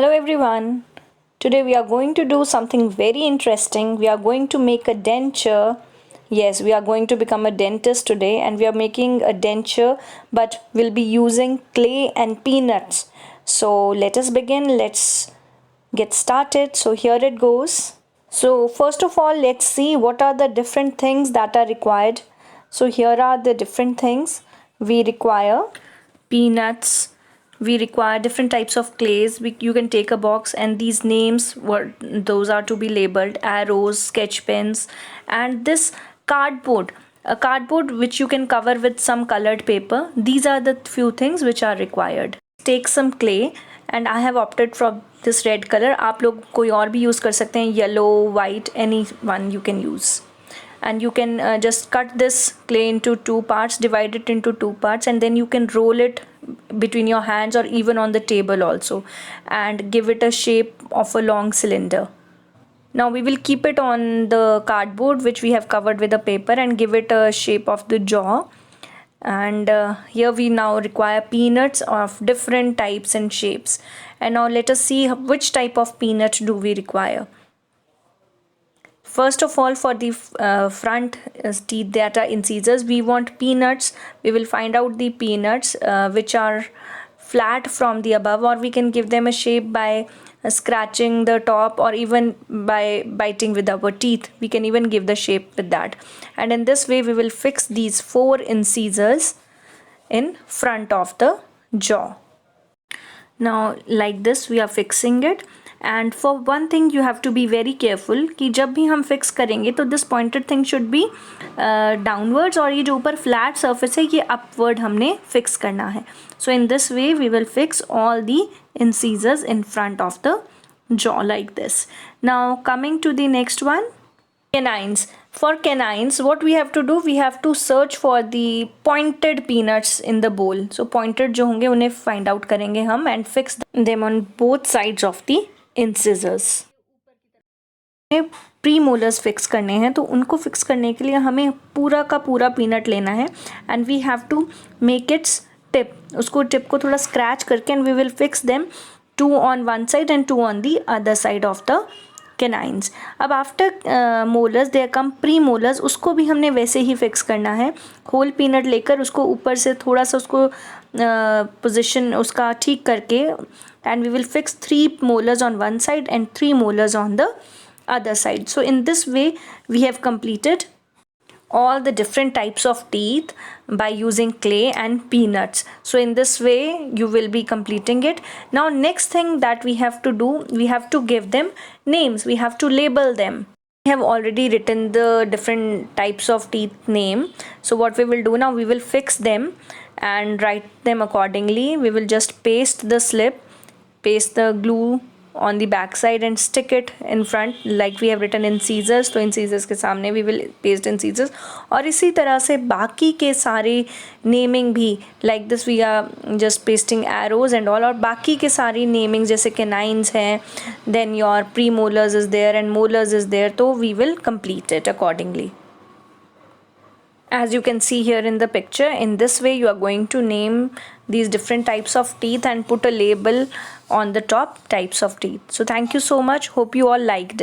Hello everyone. Today we are going to do something very interesting. We are going to make a denture. Yes, we are going to become a dentist today and we are making a denture, but we'll be using clay and peanuts. So let us begin. Let's get started. So here it goes. So first of all, let's see what are the different things that are required. So here are the different things we require. Peanuts, we require different types of clays. You can take a box and these names those are to be labeled: arrows, sketch pens, and this cardboard, a cardboard which you can cover with some colored paper. These are the few things which are required. Take some clay and I have opted for this red color. आप लोग कोई और भी use कर सकते हैं, yellow, white, any one you can use. And you can just cut this clay into two parts, divide it into two parts, and then you can roll it between your hands or even on the table also, and give it a shape of a long cylinder. Now we will keep it on the cardboard which we have covered with a paper and give it a shape of the jaw. And here we now require peanuts of different types and shapes. And now let us see which type of peanut do we require. First of all, for the front teeth that are incisors, we want peanuts. We will find out the peanuts which are flat from the above, or we can give them a shape by scratching the top, or even by biting with our teeth. We can even give the shape with that. And in this way, we will fix these 4 incisors in front of the jaw. Now like this we are fixing it. And for one thing you have to be very careful कि जब भी हम fix करेंगे तो this pointed thing should be downwards, और ये जो ऊपर flat surface है ये upward हमने fix करना है. So in this way we will fix all the incisors in front of the jaw like this. Now coming to the next one, canines. For canines, what we have to do, we have to search for the pointed peanuts in the bowl. So pointed जो होंगे उन्हें find out करेंगे हम and fix them on both sides of the incisors. Premolars fix करने हैं तो उनको fix करने के लिए हमें पूरा का पूरा पीनट लेना है and we have to make its tip. उसको टिप को थोड़ा स्क्रैच करके and we will fix them 2 on one side and 2 on the other side of the canines. अब after molars there come premolars, उसको भी हमने वैसे ही fix करना है. होल पीनट लेकर उसको ऊपर से थोड़ा सा उसको पोजीशन उसका ठीक करके and we will fix 3 molars on one side and 3 molars on the other side. So in this way we have completed all the different types of teeth by using clay and peanuts. So in this way you will be completing it. Now next thing that we have to do, we have to give them names. We have to label them. We have already written the different types of teeth name. So what we will do now, we will fix them and write them accordingly. We will just paste the slip, paste the glue on the back side and stick it in front like we have written incisors. तो incisors के सामने we will paste incisors. और इसी तरह से बाकी के सारे naming भी like this we are just pasting arrows and all. और बाकी के सारी naming जैसे canines हैं, then your premolars is there and molars is there, तो we will complete it accordingly. As you can see here in the picture, in this way you are going to name these different types of teeth and put a label on the top types of teeth. So thank you so much. Hope you all liked it.